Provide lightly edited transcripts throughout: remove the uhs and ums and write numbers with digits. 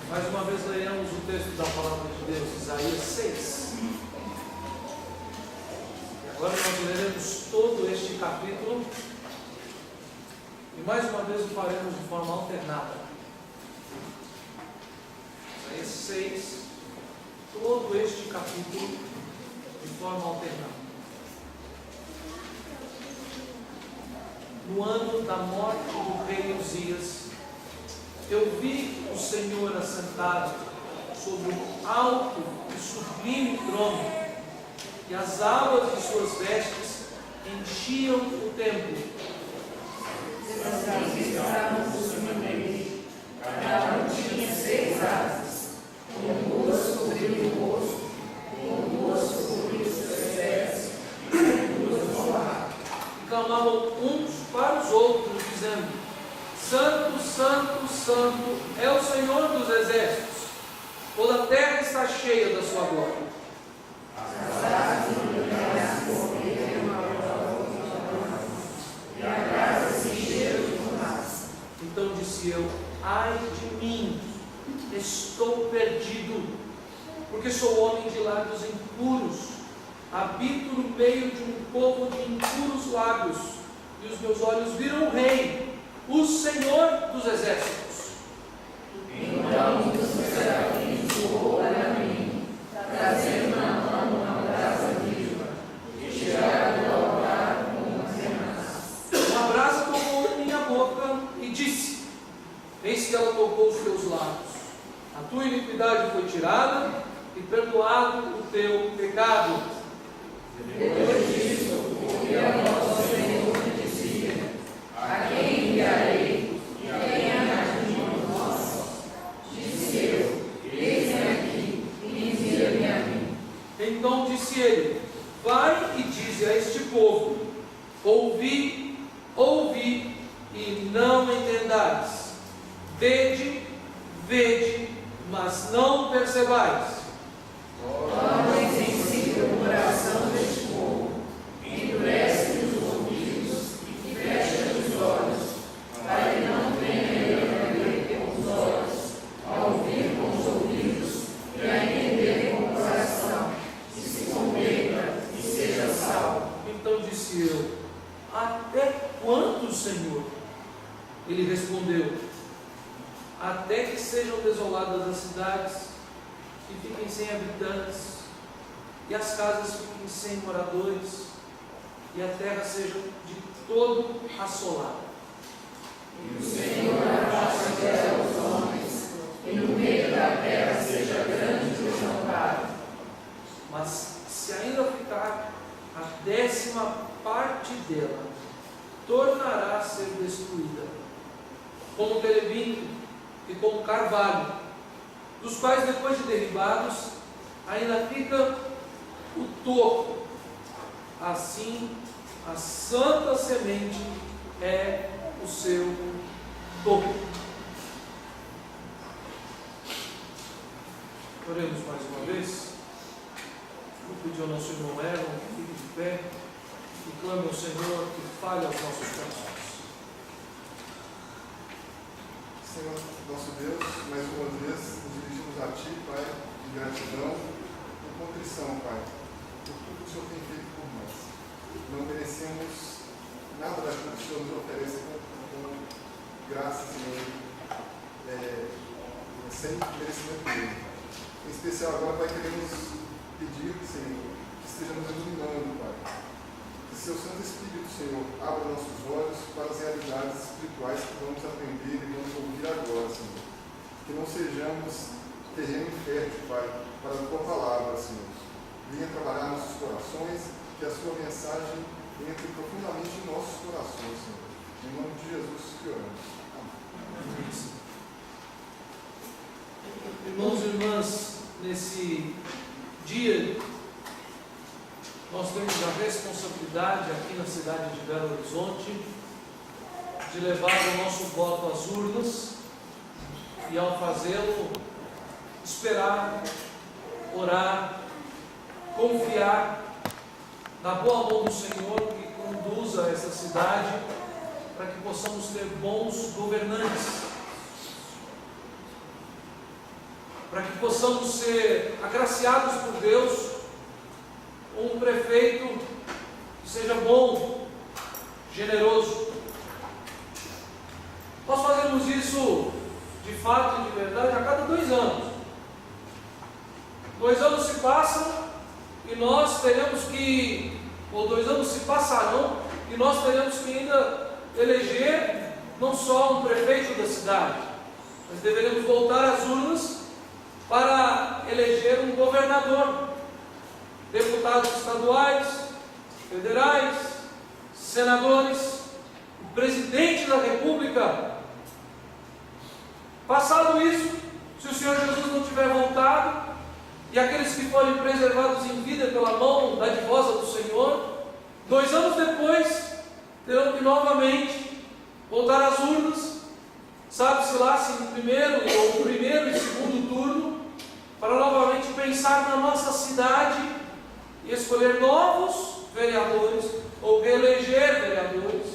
Mais uma vez leamos o texto da palavra de Deus, Isaías 6. E agora nós leremos todo este capítulo e mais uma vez o faremos de forma alternada. Isaías 6, todo este capítulo de forma alternada. No ano da morte do rei Uzias, eu vi o Senhor assentado sobre um alto e sublime trono, e as abas de suas vestes enchiam o templo. Seus cabelos estavam por cima dele, cada um tinha 6 asas, com 2 cobriam o rosto, com 2 cobriam os seus pés, com 2 voavam. E clamavam uns para os outros, dizendo: Santo, Santo, Santo é o Senhor dos exércitos, toda a terra está cheia da sua glória. As asas do universo cobriram a volta, e a casa se encheu de fumaça. Então disse eu: ai de mim, estou perdido, porque sou homem de lábios impuros, habito no meio de um povo de impuros lábios, e os meus olhos viram o Rei, o Senhor dos exércitos. Então um dos serafins voou para mim, trazendo na mão uma brasa viva, e tirado do altar com uma tenaz. Uma brasa tocou na minha boca e disse: eis que ela tocou os teus lábios. A tua iniquidade foi tirada e perdoado o teu pecado. Depois disso, ouvi a voz do Senhor que dizia: a quem enviarei? E quem há de mim nossa? Disse eu: eis-me aqui, envia-me a mim. Então disse ele: vai e dize a este povo: ouvi, ouvi e não entendais. Vede, vede, mas não percebais. Torna insensível o coração deste povo, endurece os ouvidos e fecha os olhos, para que não venha a ver com os olhos, a ouvir com os ouvidos e a entender com o coração, e se converta e seja salvo. Então disse eu: até quando, Senhor? Ele respondeu: até que sejam desoladas as cidades, que fiquem sem habitantes, e as casas fiquem sem moradores, e a terra seja de todo assolada. E o Senhor afaste dela os homens, e no meio da terra seja grande desamparo. Mas se ainda ficar a 10ª parte dela, tornará a ser destruída, como terebinto e como carvalho, dos quais depois de derribados ainda fica o toco. Assim a santa semente é o seu toco. Oremos mais uma vez. Vou pedir ao nosso irmão Erwin que fique de pé e clame ao Senhor que fale aos nossos corações. Senhor, nosso Deus, mais uma vez nos dirigimos a Ti, Pai, de gratidão e contrição, Pai, por tudo que o Senhor tem feito por nós. Não merecemos nada daquilo que o Senhor nos oferece com graça, Senhor, sem merecimento dele. Em especial agora, Pai, queremos pedir, Senhor, que esteja nos iluminando, Pai. Que seu Santo Espírito, Senhor, abra nossos olhos para as realidades espirituais que vamos aprender e vamos ouvir agora, Senhor. Que não sejamos terreno infértil, Pai, para a Tua palavra, Senhor. Venha trabalhar nossos corações, que a Sua mensagem entre profundamente em nossos corações, Senhor. Em nome de Jesus que oramos. Amém. Irmãos e irmãs, nesse dia, nós temos a responsabilidade aqui na cidade de Belo Horizonte de levar o nosso voto às urnas e, ao fazê-lo, esperar, orar, confiar na boa mão do Senhor que conduza essa cidade para que possamos ter bons governantes. que possamos ser agraciados por Deus, um prefeito que seja bom, generoso. Nós fazemos isso de fato e de verdade a cada 2 anos. 2 anos se passam e nós teremos que, ou 2 anos se passarão, e nós teremos que ainda eleger não só um prefeito da cidade, mas deveremos voltar às urnas para eleger um governador, deputados estaduais, federais, senadores, o presidente da República. Passado isso, se o Senhor Jesus não tiver voltado, e aqueles que forem preservados em vida pela mão dadivosa do Senhor, 2 anos depois, terão que novamente voltar às urnas, sabe-se lá se no primeiro e segundo turno, para novamente pensar na nossa cidade e escolher novos vereadores, ou reeleger vereadores,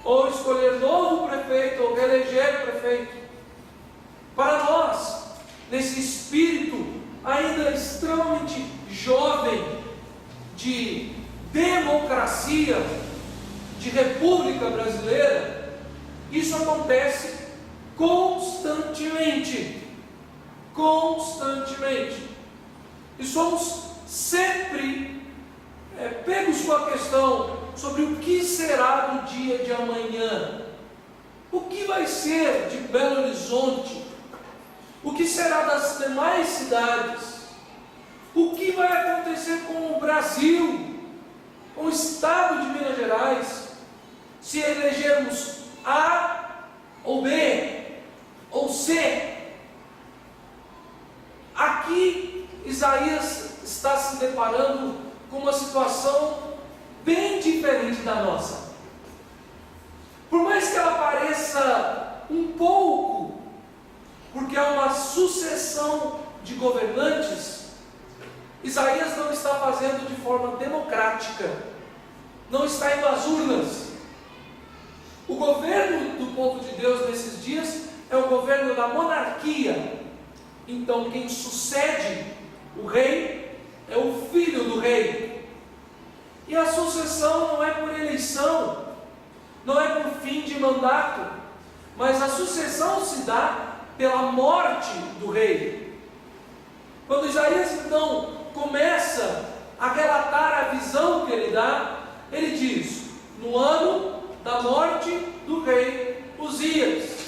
ou escolher novo prefeito, ou reeleger prefeito. Para nós, nesse espírito ainda extremamente jovem de democracia, de república brasileira, isso acontece constantemente. E somos sempre pegos com a questão sobre o que será do dia de amanhã. O que vai ser de Belo Horizonte? O que será das demais cidades? O que vai acontecer com o Brasil, com o estado de Minas Gerais, se elegermos A ou B ou C? Aqui Isaías está se deparando com uma situação bem diferente da nossa. Por mais que ela pareça um pouco, porque há uma sucessão de governantes, Isaías não está fazendo de forma democrática, não está indo às urnas. O governo do povo de Deus nesses dias é o governo da monarquia. Então quem sucede o rei é o filho do rei. E a sucessão não é por eleição, não é por fim de mandato, mas a sucessão se dá pela morte do rei. Quando Isaías então começa a relatar a visão que ele dá, ele diz: no ano da morte do rei Uzias.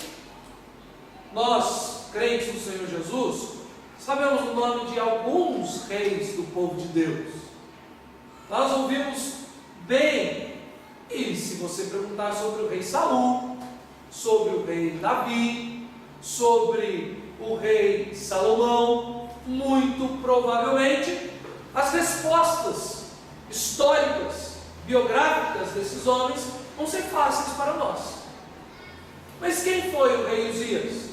Nós, crentes no Senhor Jesus, sabemos o nome de alguns reis do povo de Deus. Nós ouvimos bem, e se você perguntar sobre o rei Saul, sobre o rei Davi, sobre o rei Salomão, muito provavelmente as respostas históricas, biográficas desses homens vão ser fáceis para nós. Mas quem foi o rei Uzias?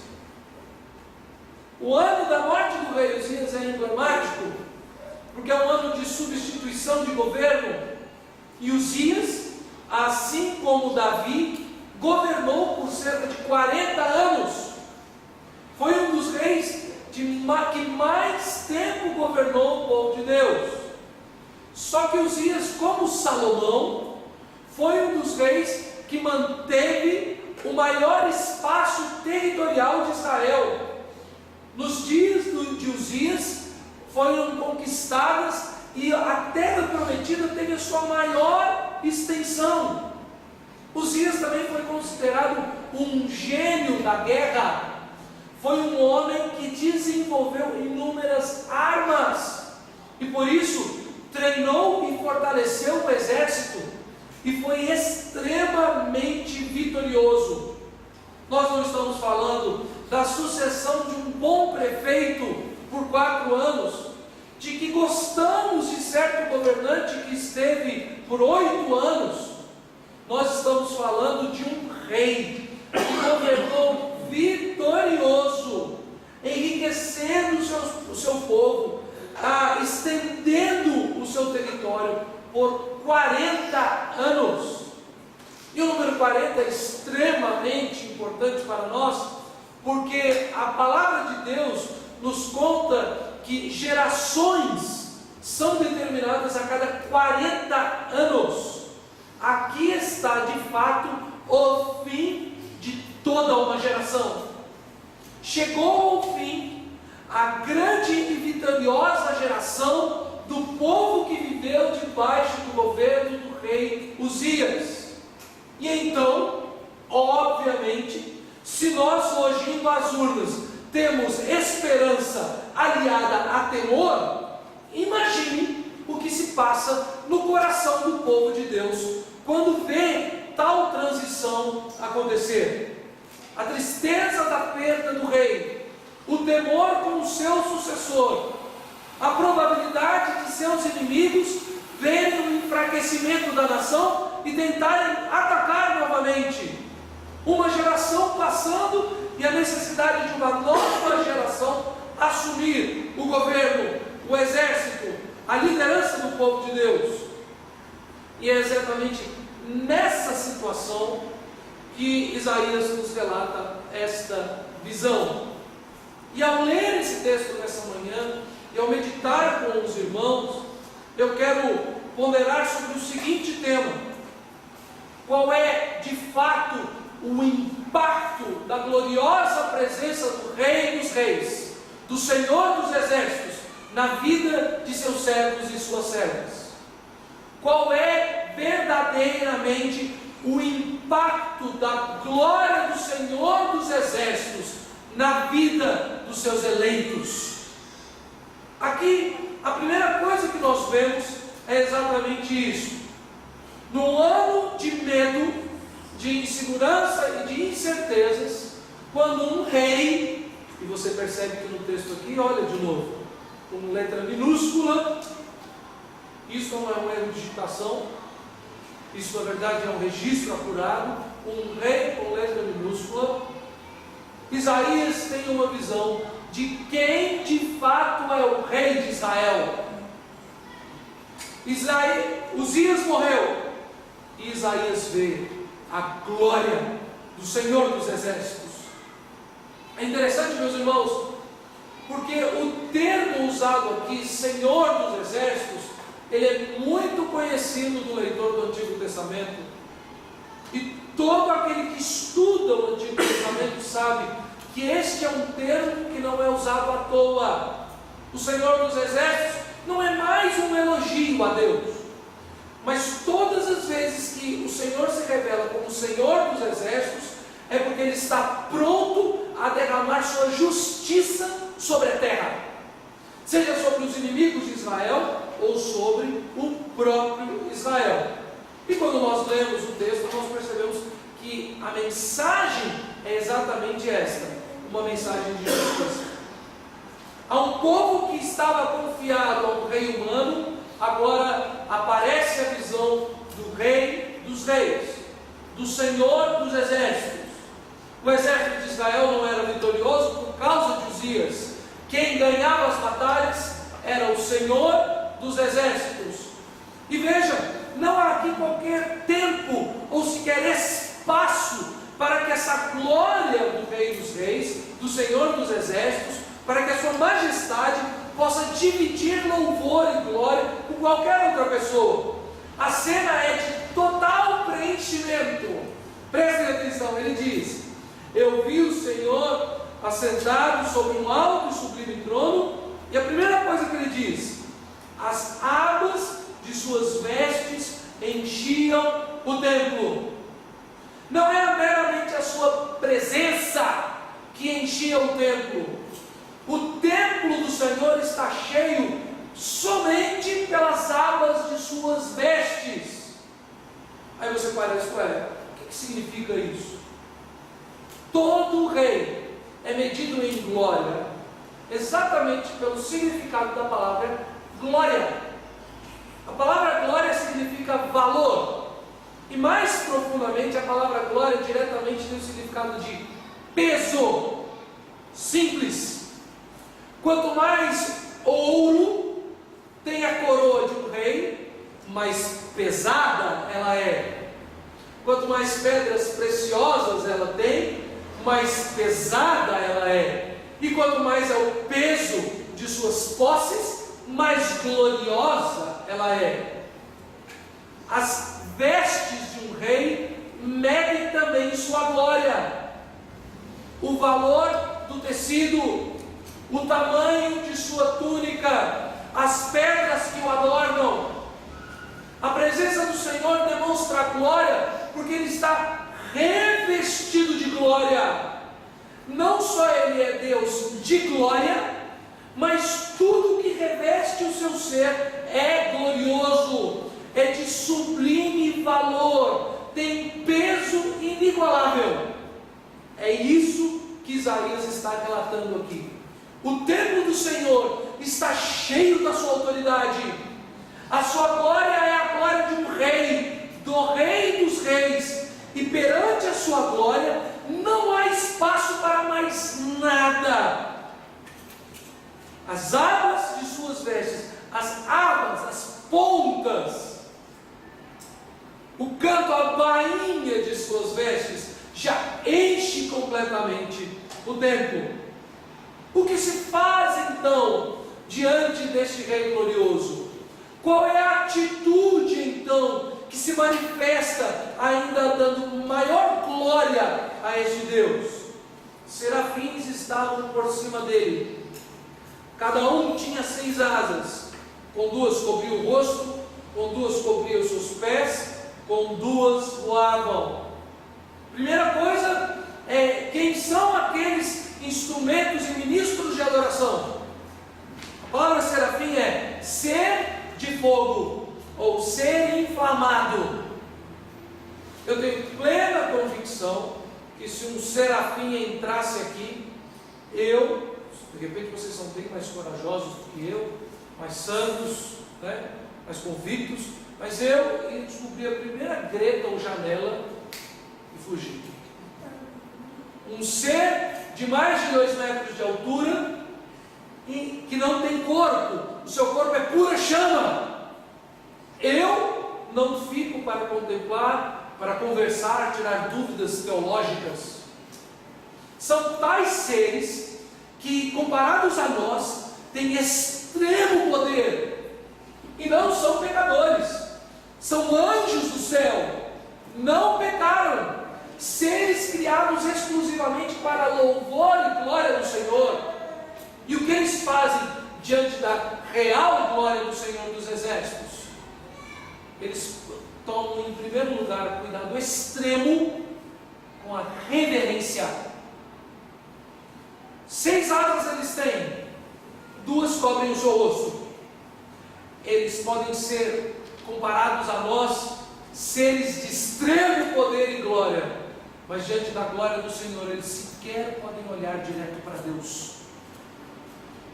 O ano da morte do rei Uzias é emblemático, porque é um ano de substituição de governo, e Uzias, assim como Davi, governou por cerca de 40 anos. Foi um dos reis que mais tempo governou o povo de Deus. Só que Uzias, como Salomão, foi um dos reis que manteve o maior espaço territorial de Israel. Nos dias de Uzias foram conquistadas e a terra prometida teve a sua maior extensão. Uzias também foi considerado um gênio da guerra. Foi um homem que desenvolveu inúmeras armas e por isso treinou e fortaleceu o exército e foi extremamente vitorioso. Nós não estamos falando da sucessão de um bom prefeito por 4 anos, de que gostamos de certo governante que esteve por 8 anos. Nós estamos falando de um rei que governou vitorioso, enriquecendo o seu povo, estendendo o seu território por 40 anos. E o número 40 é extremamente importante para nós, porque a palavra de Deus nos conta que gerações são determinadas a cada 40 anos. Aqui está de fato o fim de toda uma geração. Chegou ao fim a grande e vitoriosa geração do povo que viveu debaixo do governo do rei Uzias. E então, obviamente, se nós hoje indo às urnas temos esperança aliada a temor, imagine o que se passa no coração do povo de Deus quando vê tal transição acontecer. A tristeza da perda do rei, o temor com o seu sucessor, a probabilidade de seus inimigos verem o enfraquecimento da nação e tentarem atacar novamente. Uma geração passando e a necessidade de uma nova geração assumir o governo, o exército, a liderança do povo de Deus. E é exatamente nessa situação que Isaías nos relata esta visão. E ao ler esse texto nessa manhã, e ao meditar com os irmãos, eu quero ponderar sobre o seguinte tema: qual é de fato o impacto da gloriosa presença do Rei dos Reis, do Senhor dos Exércitos, na vida de seus servos e suas servas? Qual é verdadeiramente o impacto da glória do Senhor dos Exércitos na vida dos seus eleitos? Aqui, a primeira coisa que nós vemos é exatamente isso. No ano de medo, de insegurança e de incertezas, quando um rei, e você percebe que no texto aqui, olha de novo, com letra minúscula, isso não é um erro de digitação, isso na verdade é um registro apurado, um rei com letra minúscula. Isaías tem uma visão de quem de fato é o rei de Israel. Uzias morreu e Isaías vê a glória do Senhor dos Exércitos. É interessante, meus irmãos, porque o termo usado aqui, Senhor dos Exércitos, ele é muito conhecido do leitor do Antigo Testamento, e todo aquele que estuda o Antigo Testamento sabe que este é um termo que não é usado à toa. O Senhor dos Exércitos não é mais um elogio a Deus, mas todas as vezes que o Senhor se revela como Senhor dos Exércitos, é porque Ele está pronto a derramar sua justiça sobre a terra, seja sobre os inimigos de Israel ou sobre o próprio Israel. E quando nós lemos o texto, nós percebemos que a mensagem é exatamente esta, uma mensagem de justiça. A um povo que estava confiado ao rei humano, agora aparece a visão do Rei dos Reis, do Senhor dos Exércitos. O exército de Israel não era vitorioso por causa de Uzias. Quem ganhava as batalhas era o Senhor dos Exércitos. E veja, não há aqui qualquer tempo ou sequer espaço para que essa glória do Rei dos Reis, do Senhor dos Exércitos, para que a sua majestade possa dividir louvor e glória com qualquer outra pessoa. A cena é de total preenchimento. Prestem atenção, ele diz: eu vi o Senhor assentado sobre um alto e sublime trono, e a primeira coisa que ele diz: as abas de suas vestes enchiam o templo. Não era meramente a sua presença que enchia o templo. O templo do Senhor está cheio somente pelas abas de suas vestes. Aí você parece, o que significa isso? Todo rei é medido em glória exatamente pelo significado da palavra glória. A palavra glória significa valor, e mais profundamente a palavra glória diretamente tem o significado de peso. Simples. Quanto mais ouro tem a coroa de um rei, mais pesada ela é. Quanto mais pedras preciosas ela tem, mais pesada ela é. e quanto mais é o peso de suas posses, mais gloriosa ela é. As vestes de um rei medem também sua glória. O valor do tecido, o tamanho de sua túnica, as pedras que o adornam. A presença do Senhor demonstra a glória, porque Ele está revestido de glória. Não só Ele é Deus de glória, mas tudo que reveste o seu ser é glorioso, é de sublime valor, tem peso inigualável. É isso que Isaías está relatando aqui. O templo do Senhor está cheio da sua autoridade. A sua glória é a glória de um rei, do rei dos reis, e perante a sua glória não há espaço para mais nada. As abas de suas vestes, as abas, as pontas, o canto, a bainha de suas vestes já enche completamente o templo. O que se faz então diante deste rei glorioso? Qual é a atitude então que se manifesta ainda dando maior glória a este Deus? Serafins estavam por cima dele. Cada um tinha 6 asas, com 2 cobria o rosto, com 2 cobria os seus pés, com 2 voavam. Primeira coisa é, quem são aqueles instrumentos e ministros de adoração? A palavra serafim é ser de fogo, ou ser inflamado. Eu tenho plena convicção que se um serafim entrasse aqui, de repente vocês são bem mais corajosos do que eu, mais santos, né? Mais convictos, mas eu ia descobrir a primeira greta ou janela e fugir. Um ser de mais de 2 metros de altura e que não tem corpo, o seu corpo é pura chama. Eu não fico para contemplar, para conversar, tirar dúvidas teológicas. São tais seres que, comparados a nós, têm extremo poder, e não são pecadores, são anjos do céu, não pecaram, seres criados exclusivamente para louvor e glória do Senhor. E o que eles fazem diante da real glória do Senhor dos Exércitos? Eles tomam, em primeiro lugar, cuidado extremo com a reverência. 6 asas eles têm, 2 cobrem o seu rosto. Eles podem ser comparados a nós, seres de extremo poder e glória, mas diante da glória do Senhor, eles sequer podem olhar direto para Deus.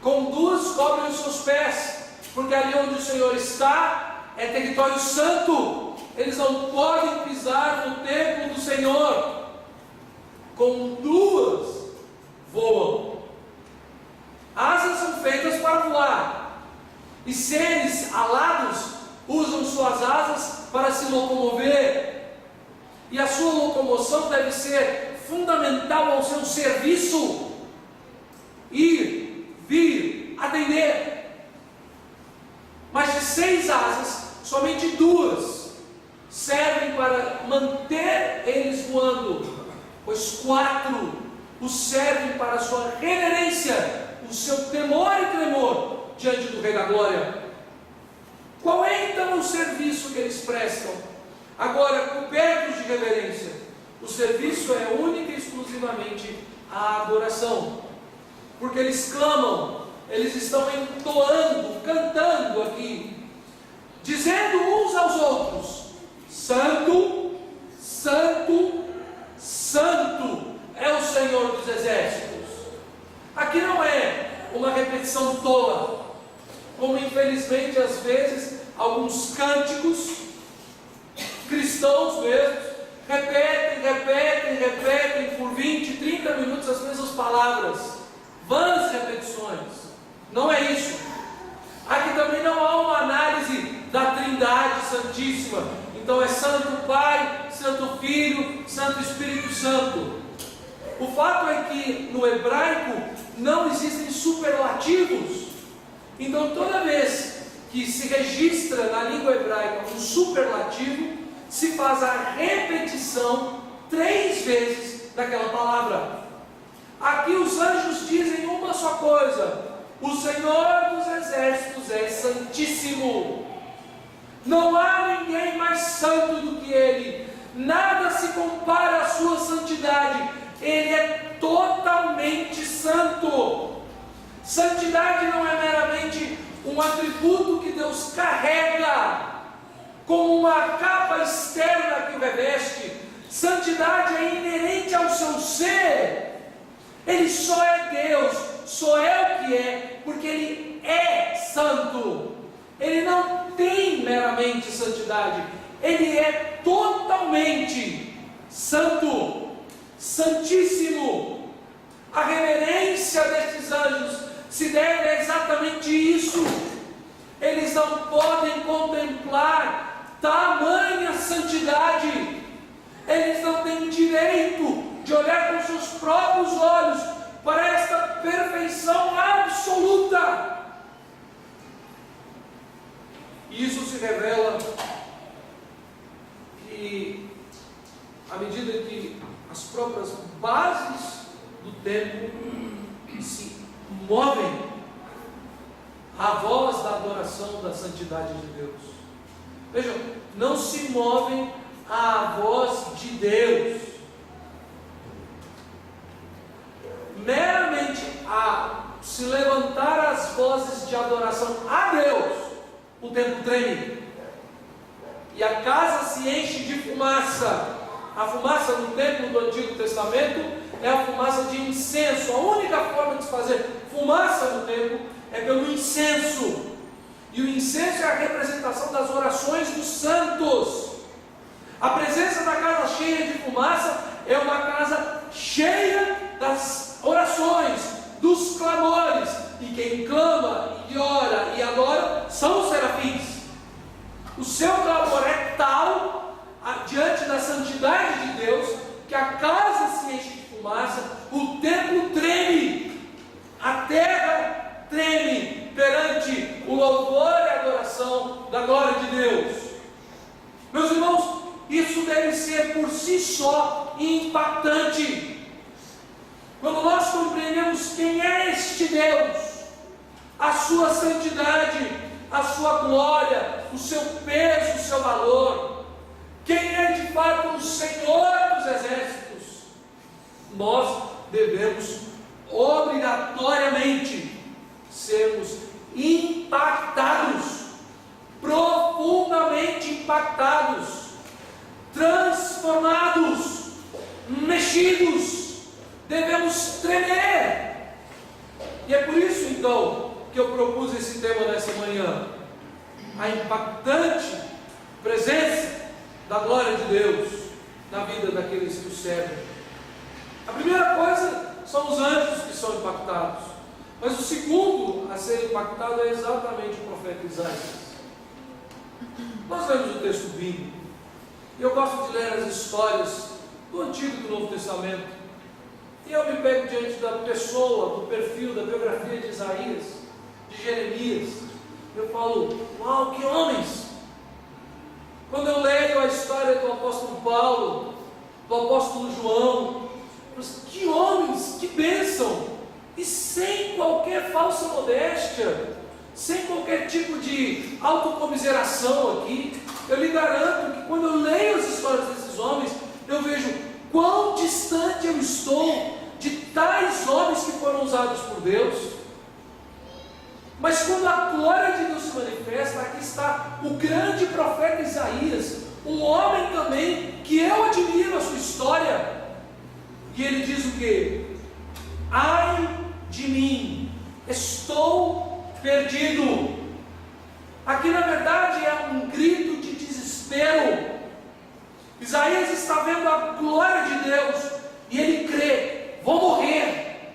Com 2 cobrem os seus pés, porque ali onde o Senhor está, é território santo, eles não podem pisar no templo do Senhor. Com 2 voam. Asas são feitas para voar, e seres alados usam suas asas para se locomover, e a sua locomoção deve ser fundamental ao seu serviço: ir, vir, atender. Mas de 6 asas, somente 2 servem para manter eles voando, pois 4 os servem para a sua reverência, o seu temor e tremor diante do Rei da Glória. Qual é então o serviço que eles prestam? Agora, cobertos de reverência, o serviço é única e exclusivamente a adoração, porque eles clamam, eles estão entoando, cantando aqui, dizendo uns aos outros: Santo, Santo, Santo é o Senhor dos Exércitos. Aqui não é uma repetição tola, como infelizmente às vezes alguns cânticos cristãos mesmo repetem por 20, 30 minutos as mesmas palavras, vãs repetições. Não é isso. Aqui também não há uma análise da Trindade Santíssima. Então é Santo Pai, Santo Filho, Santo Espírito Santo. O fato é que no hebraico não existem superlativos. Então, toda vez que se registra na língua hebraica um superlativo, se faz a repetição 3 vezes daquela palavra. Aqui os anjos dizem uma só coisa: o Senhor dos Exércitos é santíssimo. Não há ninguém mais santo do que Ele. Nada se compara à sua santidade. Ele é totalmente santo. Santidade não é meramente um atributo que Deus carrega como uma capa externa que o reveste. Santidade é inerente ao seu ser. Ele só é Deus, só é o que é, porque Ele é santo. Ele não tem meramente santidade, Ele é totalmente santo, santíssimo. A reverência destes anjos se deve a exatamente isso. Eles não podem contemplar tamanha santidade. Eles não têm direito de olhar com seus próprios olhos para esta perfeição absoluta. E isso se revela que, à medida que as próprias bases do templo se movem à voz da adoração da santidade de Deus. Vejam, não se movem à voz de Deus. Meramente a se levantar as vozes de adoração a Deus, o templo treme. E a casa se enche de fumaça. A fumaça no templo do Antigo Testamento é a fumaça de incenso. A única forma de se fazer fumaça no templo é pelo incenso. E o incenso é a representação das orações dos santos. A presença da casa cheia de fumaça é uma casa cheia das orações, dos clamores. E quem clama e ora e adora são os serafins. O seu clamor é tal diante da santidade de Deus que a casa se enche de fumaça, o templo treme, a terra treme perante o louvor e a adoração da glória de Deus. Meus irmãos, isso deve ser por si só impactante. Quando nós compreendemos quem é este Deus, a sua santidade, a sua glória, o seu peso, o seu valor, quem é de fato o Senhor dos Exércitos, nós devemos obrigatoriamente sermos impactados, profundamente impactados, transformados, mexidos. Devemos tremer. E é por isso então que eu propus esse tema nessa manhã: a impactante presença da glória de Deus na vida daqueles que o servem. A primeira coisa são os anjos que são impactados, mas o segundo a ser impactado é exatamente o profeta Isaías. Nós lemos o texto bíblico e eu gosto de ler as histórias do Antigo e do Novo Testamento. E eu me pego diante da pessoa, do perfil, da biografia de Isaías, de Jeremias. Eu falo, uau, que homens! Quando eu leio a história do apóstolo Paulo, do apóstolo João, eu falo, que homens, que bênção! E sem qualquer falsa modéstia, sem qualquer tipo de autocomiseração aqui, eu lhe garanto que quando eu leio as histórias desses homens, eu vejo quão distante eu estou de tais homens que foram usados por Deus. Mas quando a glória de Deus se manifesta, aqui está o grande profeta Isaías, um homem também que eu admiro a sua história. E ele diz o quê? Ai de mim, estou perdido. Aqui na verdade é um grito de desespero. Isaías está vendo a glória de Deus e ele crê, vou morrer.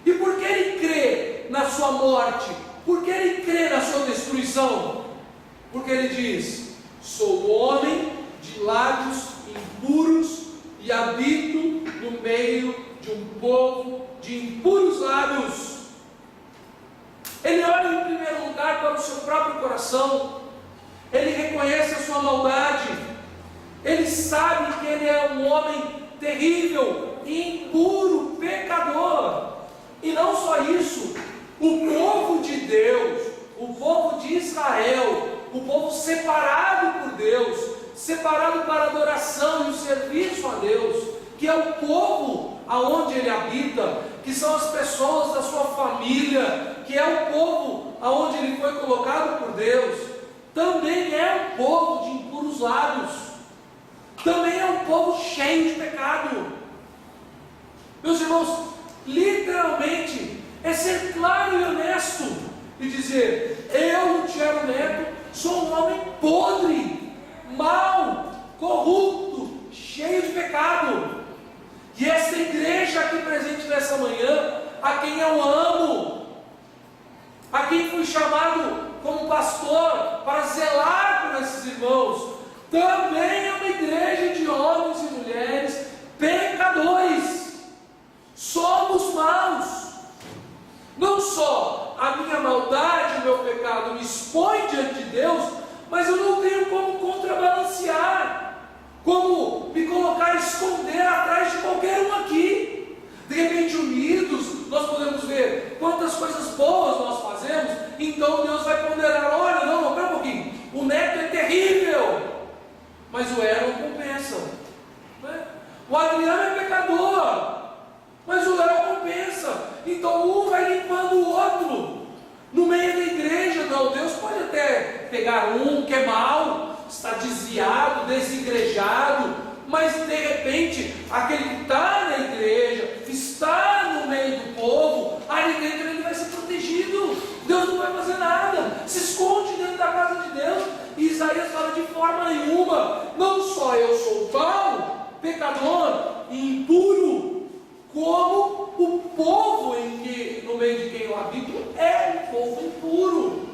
E por que ele crê na sua morte? Por que ele crê na sua destruição? Porque ele diz, sou homem de lábios impuros e habito no meio de um povo de impuros lábios. lábios. Ele olha em primeiro lugar para o seu próprio coração. Ele reconhece a sua maldade. Ele sabe que ele é um homem terrível, impuro, pecador. E não só isso, o povo de Deus, o povo de Israel, o povo separado por Deus, separado para a adoração e o serviço a Deus, que é o povo aonde ele habita, que são as pessoas da sua família, que é o povo aonde ele foi colocado por Deus, também é um povo de impuros lábios, também é um povo cheio de pecado. Meus irmãos, literalmente é ser claro e honesto e dizer: eu, Lutero Neto, sou um homem podre, mau, corrupto, cheio de pecado. E esta igreja aqui presente nessa manhã, a quem eu amo, a quem fui chamado como pastor para zelar por esses irmãos, também é uma igreja de homens e mulheres pecadores. Somos maus. Não só a minha maldade, o meu pecado me expõe diante de Deus, mas eu não tenho como contrabalancear, como me colocar, esconder atrás de qualquer um aqui. De repente, unidos, nós podemos ver quantas coisas boas nós fazemos. Então Deus vai ponderar: olha, não, pera um pouquinho, o Neto é terrível, mas o Aaron compensa, né? O Adriano é pecador, mas o Léo compensa. Então um vai limpando o outro no meio da igreja. Não, Deus pode até pegar um que é mau, está desviado, desigrejado, mas de repente aquele que está na igreja, está no meio do povo, ali dentro ele vai ser protegido. Deus não vai fazer nada, se esconde dentro da casa de Deus. E Isaías fala: de forma nenhuma, não só eu sou mau, pecador e impuro, como o povo no meio de quem eu habito é um povo impuro.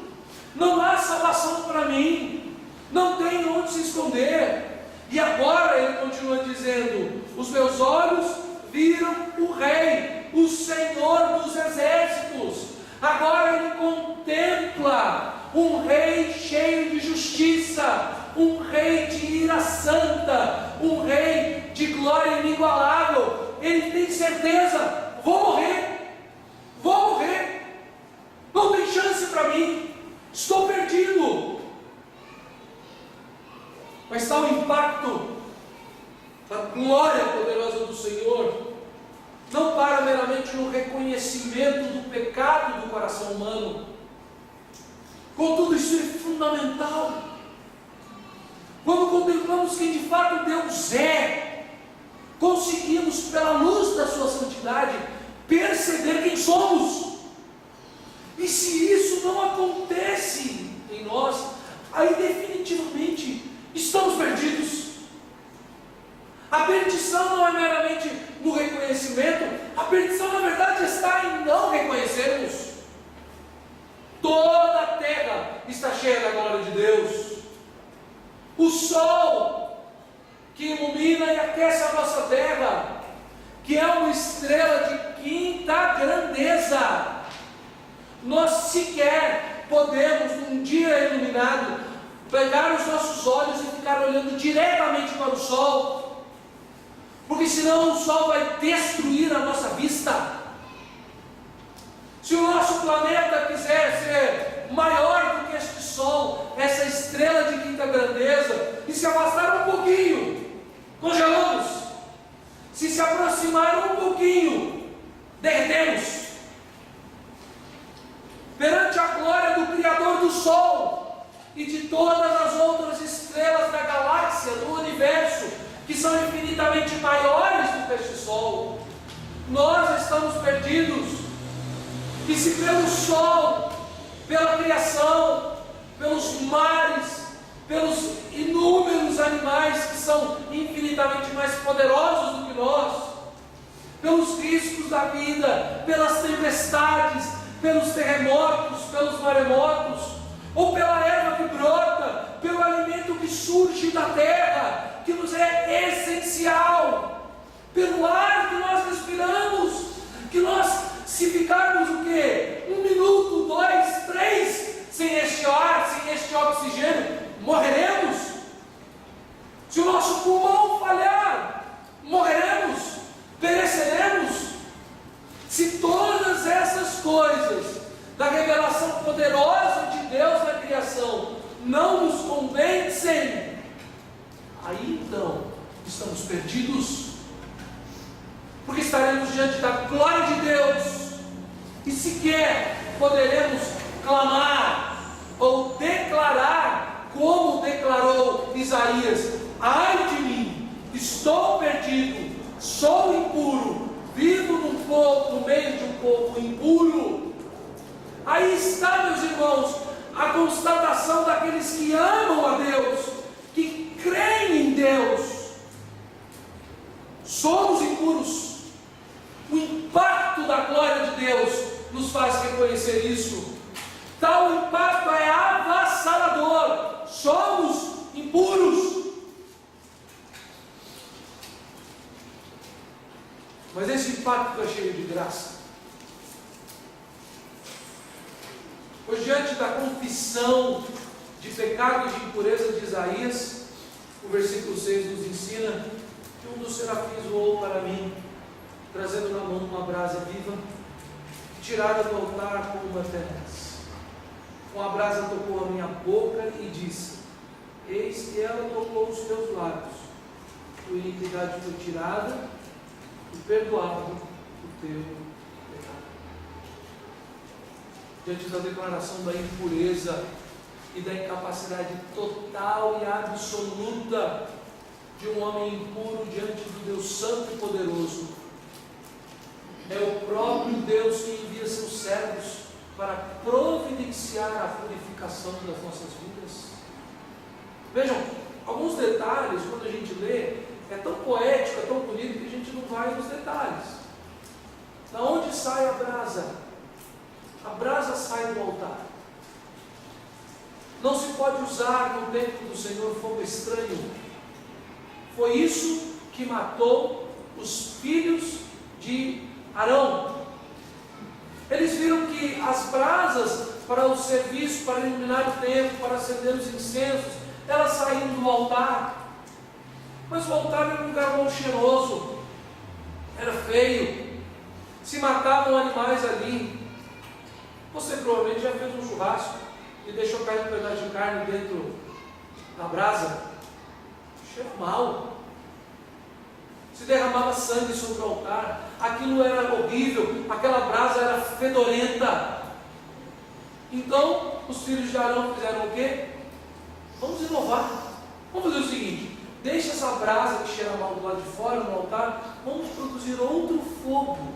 Não há salvação para mim, não tem onde se esconder. E agora ele continua dizendo: os meus olhos viram o Rei, o Senhor dos exércitos. Agora ele contempla um Rei cheio de justiça, um Rei de ira santa, um Rei de glória inigualável. Ele tem certeza: vou morrer, não tem chance para mim, estou perdido. Mas está o impacto da glória poderosa do Senhor, não para meramente no reconhecimento do pecado do coração humano. Contudo, isso é fundamental. Quando contemplamos quem de fato Deus é, conseguimos, pela luz da sua santidade, perceber quem somos. E se isso não acontece em nós, aí definitivamente estamos perdidos. A perdição não é meramente no reconhecimento, a perdição na verdade está em não reconhecermos. Toda a terra está cheia da glória de Deus. O sol que ilumina e aquece a nossa terra, que é uma estrela de quinta grandeza, nós sequer podemos, num dia iluminado, pegar os nossos olhos e ficar olhando diretamente para o sol, porque senão o sol vai destruir a nossa vista. Se o nosso planeta quiser ser maior do que este sol, essa estrela de quinta grandeza, e se afastar um pouquinho, congelamos. Se se aproximar um pouquinho, derretemos. Perante a glória do Criador do Sol e de todas as outras estrelas da galáxia, do universo, que são infinitamente maiores do que este Sol, nós estamos perdidos. E se pelo Sol, pela criação, pelos mares, pelos inúmeros animais que são infinitamente mais poderosos do que nós, pelos riscos da vida, pelas tempestades, pelos terremotos, pelos maremotos, ou pela erva que brota, pelo alimento que surge da terra, que nos é essencial, pelo ar que nós respiramos, que nós, se ficarmos Se todas essas coisas da revelação poderosa de Deus na criação não nos convencem, aí então estamos perdidos, porque estaremos diante da glória de Deus e sequer poderemos clamar ou declarar como declarou Isaías: ai de mim, estou perdido, sou impuro, vivo no meio de um povo impuro. Aí está, meus irmãos, a constatação daqueles que amam a Deus, que creem em Deus. Somos impuros. O impacto da glória de Deus nos faz reconhecer isso. Tal impacto é avassalador. Somos impuros. Mas esse impacto é cheio de graça. Pois diante da confissão de pecado e de impureza de Isaías, o versículo 6 nos ensina que um dos serafins voou para mim, trazendo na mão uma brasa viva, tirada do altar como uma tenaz. Com a brasa tocou a minha boca e disse: eis que ela tocou os teus lábios, tua iniquidade foi tirada e perdoado o teu pecado. Diante da declaração da impureza e da incapacidade total e absoluta de um homem impuro diante do Deus Santo e Poderoso, é o próprio Deus que envia seus servos para providenciar a purificação das nossas vidas. Vejam, alguns detalhes, quando a gente lê, é tão poético, é tão bonito, que a gente não vai nos detalhes. Da onde sai a brasa? A brasa sai do altar. Não se pode usar no templo do Senhor fogo estranho. Foi isso que matou os filhos de Arão. Eles viram que as brasas para o serviço, para iluminar o templo, para acender os incensos, elas saíam do altar. Mas o altar era um lugar mal cheiroso, era feio, se matavam animais ali. Você provavelmente já fez um churrasco e deixou cair um pedaço de carne dentro da brasa, cheiro mal. Se derramava sangue sobre o altar, aquilo era horrível, aquela brasa era fedorenta. Então, os filhos de Arão fizeram o quê? Vamos inovar, vamos fazer o seguinte: deixa essa brasa que cheira mal do lado de fora, no altar, vamos produzir outro fogo.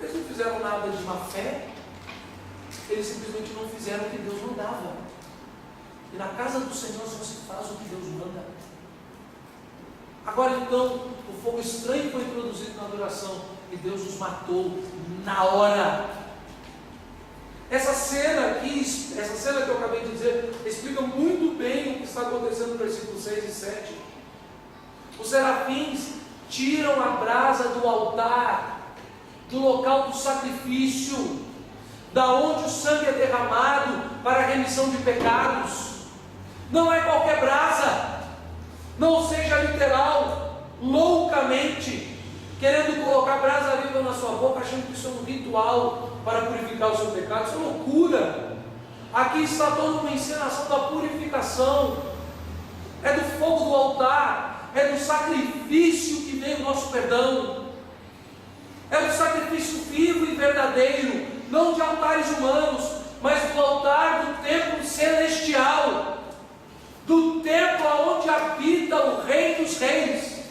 Eles não fizeram nada de má fé, eles simplesmente não fizeram o que Deus mandava. E na casa do Senhor só se faz o que Deus manda. Agora então, o fogo estranho foi introduzido na adoração e Deus os matou na hora. Essa cena que eu acabei de dizer, explica muito bem o que está acontecendo no versículo 6 e 7. Os serafins tiram a brasa do altar, do local do sacrifício, da onde o sangue é derramado para a remissão de pecados. Não é qualquer brasa. Não seja literal, loucamente, querendo colocar brasa viva na sua boca, achando que isso é um ritual para purificar o seu pecado. Isso é loucura. Aqui está toda uma encenação da purificação. É do fogo do altar, é do sacrifício que vem o nosso perdão. É do sacrifício vivo e verdadeiro, não de altares humanos, mas do altar do templo celestial, do templo onde habita o Rei dos Reis,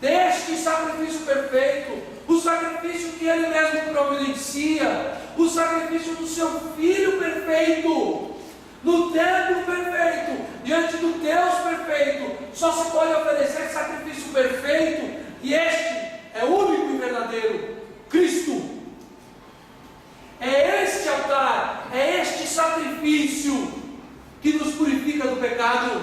deste sacrifício perfeito, o sacrifício que Ele mesmo providencia, o sacrifício do Seu Filho perfeito, no templo perfeito, diante do Deus perfeito. Só se pode oferecer sacrifício perfeito, e este é único e verdadeiro: Cristo. É este altar, é este sacrifício que nos purifica do pecado.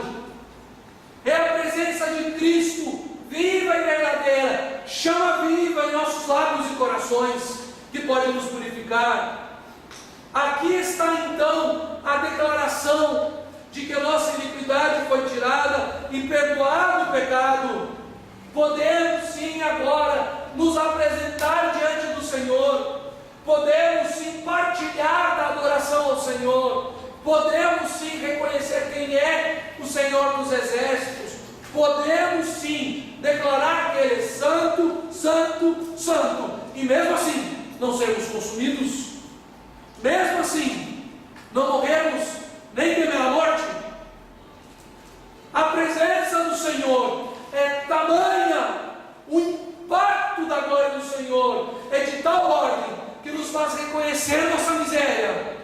É a presença de Cristo, viva e verdadeira, chama viva em nossos lábios e corações, que pode nos purificar. Aqui está então a declaração de que a nossa iniquidade foi tirada e perdoado o pecado. Podemos sim agora nos apresentar diante do Senhor, podemos sim partilhar da adoração ao Senhor, podemos sim reconhecer quem é o Senhor dos Exércitos, podemos sim declarar que Ele é santo, santo, santo, e mesmo assim não sermos consumidos, mesmo assim não morrermos nem temer a morte. A presença do Senhor é tamanha, o impacto da glória do Senhor é de tal ordem que nos faz reconhecer nossa miséria,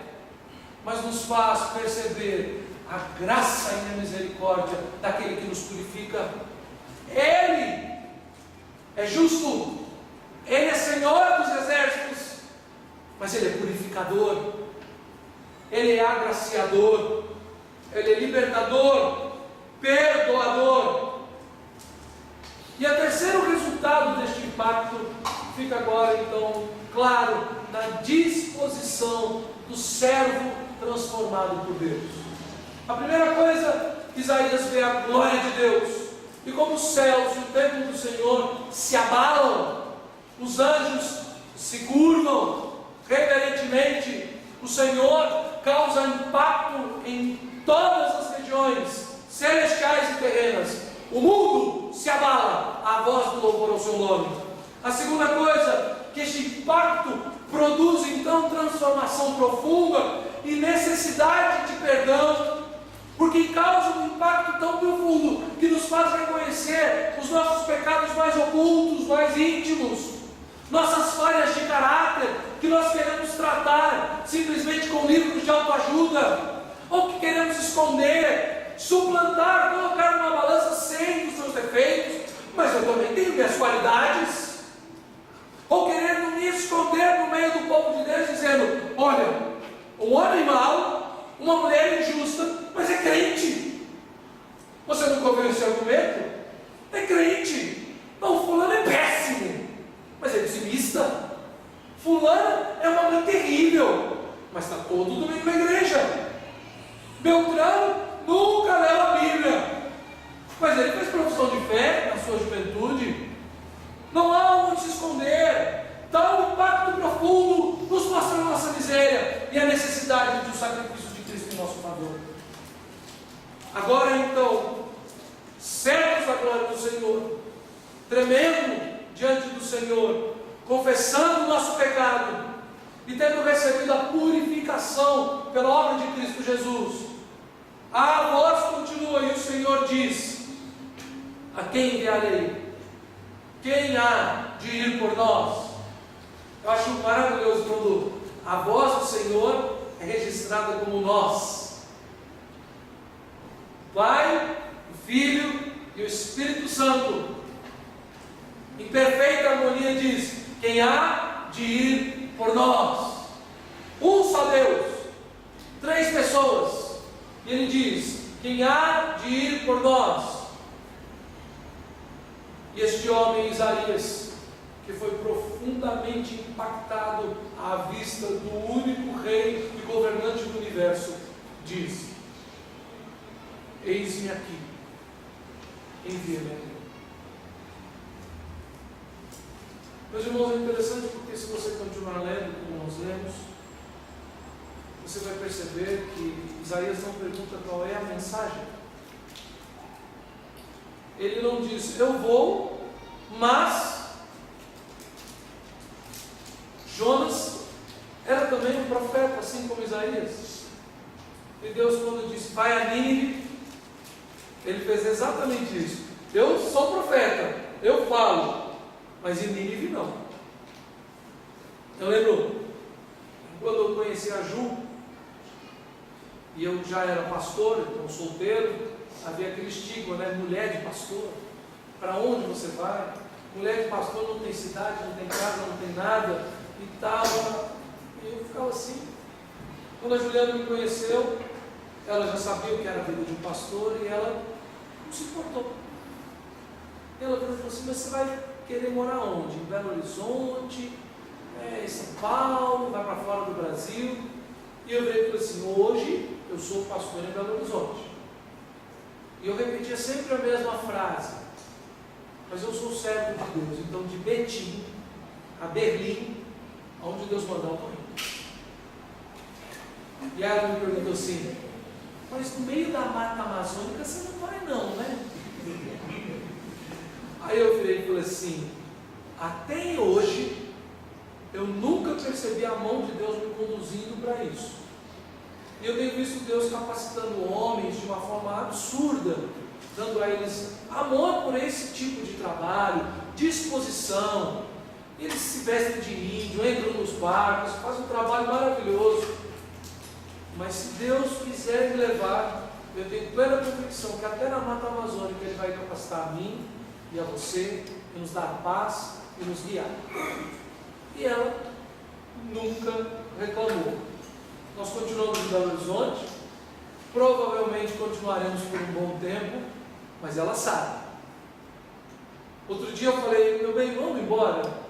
mas nos faz perceber a graça e a misericórdia daquele que nos purifica. Ele é justo, Ele é Senhor dos exércitos, mas Ele é purificador, Ele é agraciador, Ele é libertador, perdoador. E o terceiro resultado deste impacto fica agora então claro na disposição do servo transformado por Deus. A primeira coisa, Isaías vê a glória de Deus, e como os céus e o templo do Senhor se abalam, os anjos se curvam reverentemente, o Senhor causa impacto em todas as regiões celestiais e terrenas, o mundo se abala à voz do louvor ao seu nome. A segunda coisa, que este impacto produz então transformação profunda e necessidade de perdão, porque causa um impacto tão profundo que nos faz reconhecer os nossos pecados mais ocultos, mais íntimos, nossas falhas de caráter que nós queremos tratar simplesmente com livros de autoajuda, ou que queremos esconder, suplantar, colocar numa balança sem os seus defeitos, mas eu também tenho minhas qualidades, ou querendo me esconder no meio do povo de Deus, dizendo: olha, um homem mau, uma mulher injusta, mas é crente. Você nunca ouviu esse argumento? É crente. Não, fulano é péssimo, mas é dizimista. Fulano é uma mãe terrível, mas está todo domingo na igreja. Beltrano nunca leu a Bíblia, mas ele fez profissão de fé na sua juventude. Não há onde se esconder. Tal impacto profundo nos mostra a nossa miséria e a necessidade do sacrifício de Cristo em nosso favor. Agora então, servos da glória do Senhor, tremendo diante do Senhor, confessando o nosso pecado e tendo recebido a purificação pela obra de Cristo Jesus, a voz continua e o Senhor diz: a quem enviarei? Quem há de ir por nós? Eu acho maravilhoso quando a voz do Senhor é registrada como nós. Pai, o Filho e o Espírito Santo, em perfeita harmonia, diz: quem há de ir por nós? Um só Deus, três pessoas, e ele diz: quem há de ir por nós? E este homem, Isaías, que foi profundamente impactado à vista do único rei e governante do universo, diz: eis-me aqui, envia-me a mim. Meus irmãos, é interessante porque se você continuar lendo como nós lemos, você vai perceber que Isaías não pergunta qual é a mensagem. Ele não diz: eu vou, mas Jonas era também um profeta, assim como Isaías. E Deus, quando disse: vai a Nínive, ele fez exatamente isso. Eu sou profeta, eu falo, mas em Nínive não. Eu lembro quando eu conheci a Ju, e eu já era pastor, então solteiro, havia aquele estigma, né? Mulher de pastor, para onde você vai? Mulher de pastor não tem cidade, não tem casa, não tem nada, e tal. E eu ficava assim. Quando a Juliana me conheceu, ela já sabia o que era a vida de um pastor, e ela não se importou. E ela falou assim: mas você vai querer morar onde? Em Belo Horizonte, em São Paulo, vai para fora do Brasil? E eu falei assim: hoje eu sou pastor em Belo Horizonte. E eu repetia sempre a mesma frase: mas eu sou servo de Deus. Então, de Betim a Berlim Deus mandar, eu estou indo. E ela me perguntou assim, mas no meio da mata amazônica você não vai não, né? Aí eu virei e falei assim, até hoje eu nunca percebi a mão de Deus me conduzindo para isso. E eu tenho visto Deus capacitando homens de uma forma absurda, dando a eles amor por esse tipo de trabalho, disposição. Eles se vestem de índio, entram nos barcos, fazem um trabalho maravilhoso. Mas se Deus quiser me levar, eu tenho plena convicção que até na mata amazônica Ele vai capacitar a mim e a você, e nos dar paz e nos guiar. E ela nunca reclamou. Nós continuamos em Belo Horizonte, provavelmente continuaremos por um bom tempo, mas ela sabe. Outro dia eu falei, meu bem, vamos embora?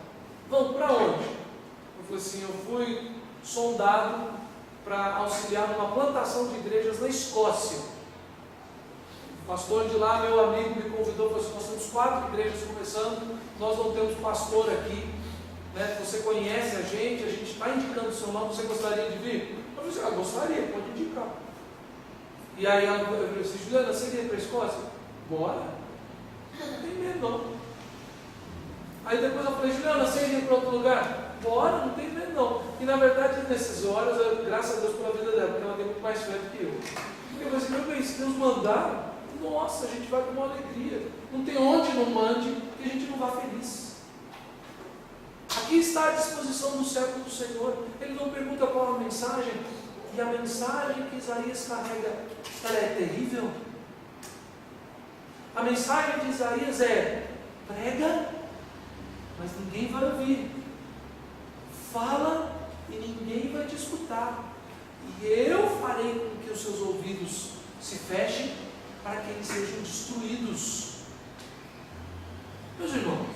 Vamos para onde? Eu falei assim, eu fui sondado para auxiliar numa plantação de igrejas na Escócia. O pastor de lá, meu amigo, me convidou, falou assim, nós temos 4 igrejas começando, nós não temos pastor aqui, né? Você conhece a gente está indicando o seu nome, você gostaria de vir? Eu falei assim, gostaria, pode indicar. E aí ela falou assim, Juliana, você iria para a Escócia? Bora. Não tem medo não. Aí depois eu falei, Juliana, você iria para outro lugar? Bora, não tem medo não. E na verdade, nessas horas, graças a Deus pela vida dela, porque ela tem muito mais fé do que eu. Eu falei assim, meu bem, se Deus mandar, nossa, a gente vai com uma alegria. Não tem onde não mande, que a gente não vá feliz. Aqui está a disposição do servo do Senhor. Ele não pergunta qual a mensagem. E a mensagem que Isaías carrega, ela é terrível. A mensagem de Isaías é: prega, mas ninguém vai ouvir. Fala e ninguém vai te escutar. E eu farei com que os seus ouvidos se fechem para que eles sejam destruídos. Meus irmãos,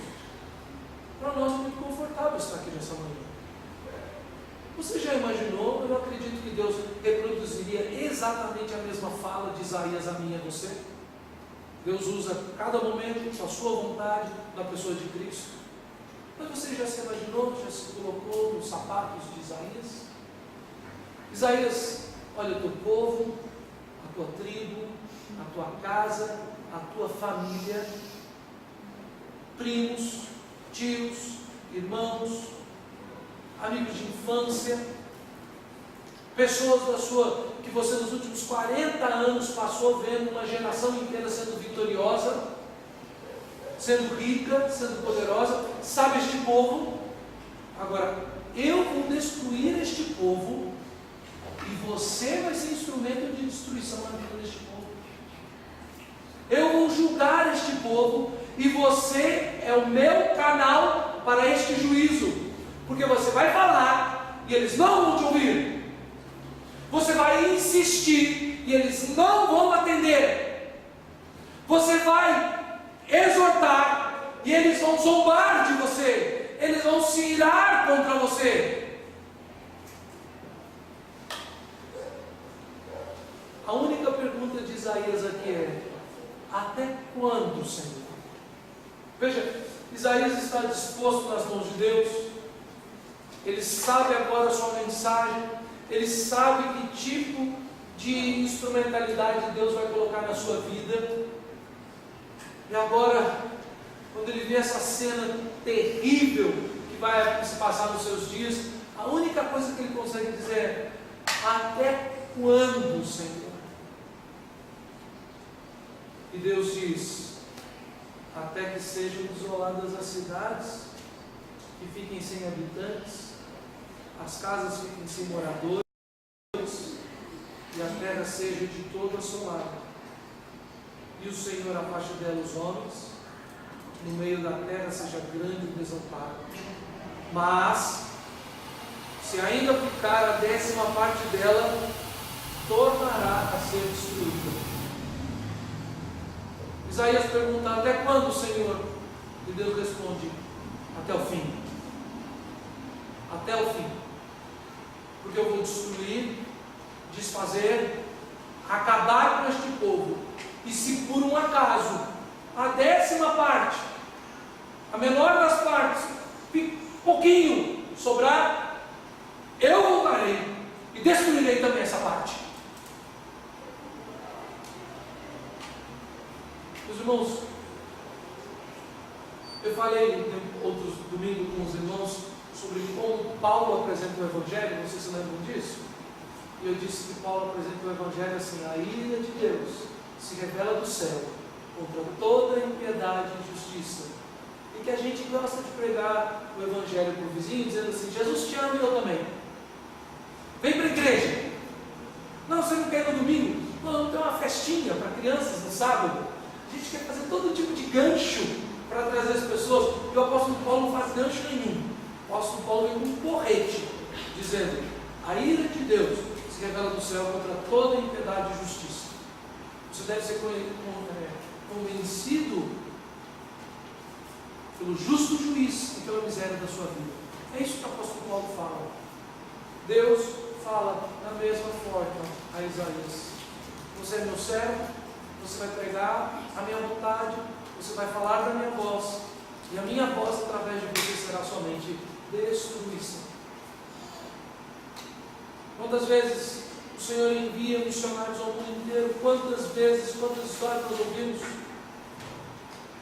para nós é muito confortável estar aqui nessa manhã. Você já imaginou? Eu não acredito que Deus reproduziria exatamente a mesma fala de Isaías a mim e a você. Deus usa cada momento a sua vontade na pessoa de Cristo. Mas você já se imaginou, já se colocou nos sapatos de Isaías? Isaías, olha o teu povo, a tua tribo, a tua casa, a tua família, primos, tios, irmãos, amigos de infância, pessoas que você nos últimos 40 anos passou vendo uma geração inteira sendo vitoriosa, sendo rica, sendo poderosa. Sabe este povo? Agora, eu vou destruir este povo e você vai ser instrumento de destruição na vida deste povo. Eu vou julgar este povo e você é o meu canal para este juízo. Porque você vai falar e eles não vão te ouvir. Você vai insistir e eles não vão atender. Você vai exortar e eles vão zombar de você. Eles vão se irar contra você. A única pergunta de Isaías aqui é: até quando, Senhor? Veja, Isaías está disposto nas mãos de Deus. Ele sabe agora a sua mensagem. Ele sabe que tipo de instrumentalidade Deus vai colocar na sua vida. E agora, quando ele vê essa cena terrível que vai se passar nos seus dias, a única coisa que ele consegue dizer é: até quando, Senhor? E Deus diz: até que sejam desoladas as cidades, que fiquem sem habitantes, as casas fiquem sem moradores, e a terra seja de todo assolada. E o Senhor afaste dela os homens, no meio da terra seja grande o desamparo. Mas, se ainda ficar a 10ª parte dela, tornará a ser destruída. Isaías pergunta: até quando, Senhor? E Deus responde: até o fim. Até o fim. Porque eu vou destruir, desfazer, acabar com este povo. E se por um acaso a 10ª parte, a menor das partes, pouquinho sobrar, destruirei também essa parte. Meus irmãos, eu falei outros domingos com os irmãos sobre como Paulo apresenta o Evangelho, vocês se lembram disso? E eu disse que Paulo apresenta o Evangelho assim: a ira de Deus se revela do céu contra toda impiedade e injustiça. E que a gente gosta de pregar o Evangelho para o vizinho, dizendo assim: Jesus te ama e eu também. Vem para a igreja. Não, você não quer ir no domingo? Não, tem uma festinha para crianças no sábado. A gente quer fazer todo tipo de gancho para trazer as pessoas. E o apóstolo Paulo não faz gancho nenhum. O apóstolo Paulo vem com um porrete, dizendo: a ira de Deus se revela do céu contra toda impiedade e justiça. Você deve ser convencido pelo justo juiz e pela miséria da sua vida. É isso que o apóstolo Paulo fala. Deus fala da mesma forma a Isaías: você é meu servo, você vai pregar a minha vontade, você vai falar da minha voz, e a minha voz através de você será somente destruição. Quantas vezes o Senhor envia missionários ao mundo inteiro? Quantas vezes, quantas histórias nós ouvimos?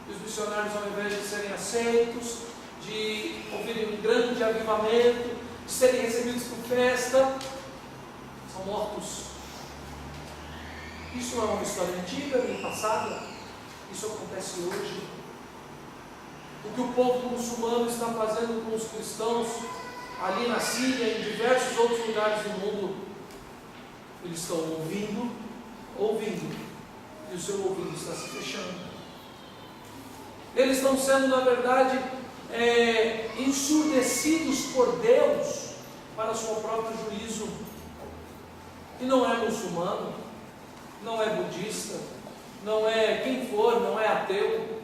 E os missionários, ao invés de serem aceitos, de ouvirem um grande avivamento, de serem recebidos com festa, são mortos. Isso não é uma história antiga, nem passada. Isso acontece hoje. O que o povo muçulmano está fazendo com os cristãos ali na Síria e em diversos outros lugares do mundo, eles estão ouvindo, e o seu ouvido está se fechando. Eles estão sendo, na verdade, ensurdecidos por Deus para o seu próprio juízo. E não é muçulmano, não é budista, não é quem for, não é ateu.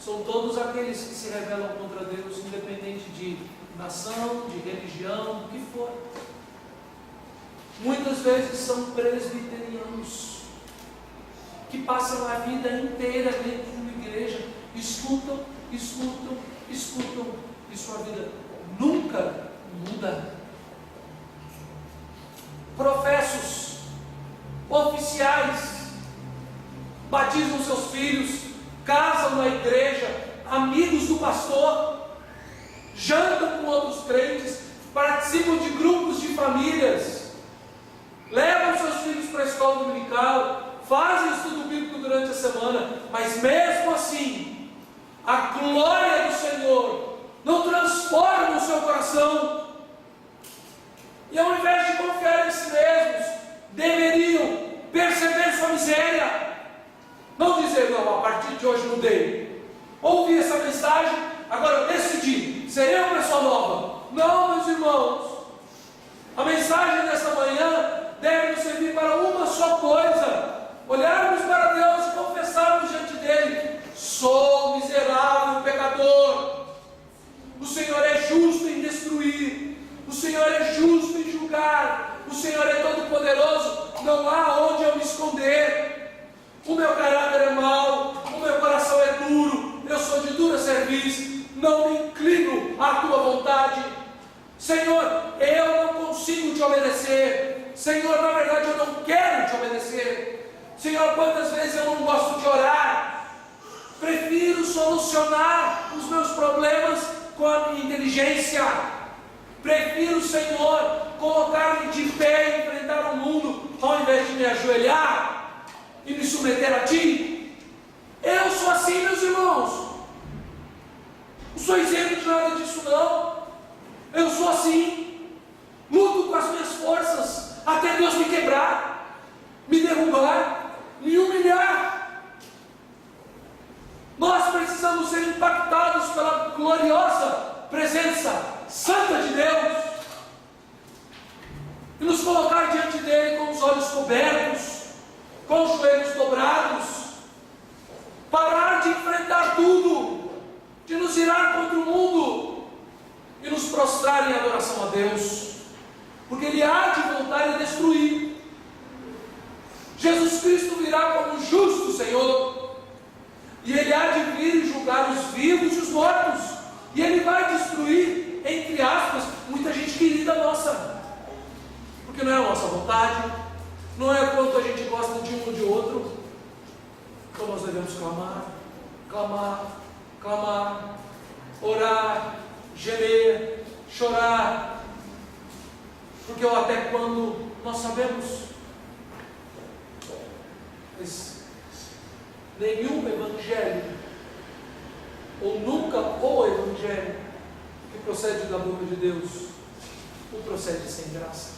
São todos aqueles que se rebelam contra Deus, independente de nação, de religião, do que for. Muitas vezes são presbiterianos que passam a vida inteira dentro de uma igreja, escutam, e sua vida nunca muda. Professos, oficiais, batizam seus filhos, casam na igreja, amigos do pastor, jantam com outros crentes, participam de grupos de famílias, levam seus filhos para a escola dominical, fazem estudo bíblico durante a semana, mas mesmo assim, a glória do Senhor não transforma o seu coração. E ao invés de confiar em si mesmos, deveriam perceber sua miséria. Não dizer: não, a partir de hoje mudei. Ouvi essa mensagem, agora eu decidi, serei uma pessoa nova. Não, meus irmãos. A mensagem desta manhã deve nos servir para uma só coisa: olharmos para Deus e confessarmos diante dele: sou miserável pecador. O Senhor é justo em destruir, o Senhor é justo em julgar, o Senhor é todo poderoso, não há onde eu me esconder. O meu caráter é mau, o meu coração é duro, eu sou de dura serviço, não me inclino à tua vontade. Senhor, eu não consigo te obedecer. Senhor, na verdade eu não quero te obedecer. Senhor, quantas vezes eu não gosto de orar, prefiro solucionar os meus problemas com a minha inteligência. Prefiro, Senhor, colocar-me de pé e enfrentar o mundo, ao invés de me ajoelhar e me submeter a Ti. Eu sou assim, meus irmãos. Não sou isento de nada disso, não. Eu sou assim. Luto com as minhas forças, até Deus me quebrar, me derrubar, me humilhar. Nós precisamos ser impactados pela gloriosa presença santa de Deus e nos colocar diante dele com os olhos cobertos, com os joelhos dobrados, parar de enfrentar tudo, de nos virar contra o mundo e nos prostrar em adoração a Deus, porque Ele há de voltar e destruir. Jesus Cristo virá como justo Senhor, e Ele há de vir e julgar os vivos e os mortos, e Ele vai destruir, entre aspas, muita gente querida nossa, porque não é a nossa vontade, não é quanto a gente gosta de um ou de outro. Então nós devemos clamar, clamar, clamar, orar, gemer, chorar, porque até quando nós sabemos, mas nenhum evangelho, ou nunca o evangelho que procede da boca de Deus, o procede sem graça.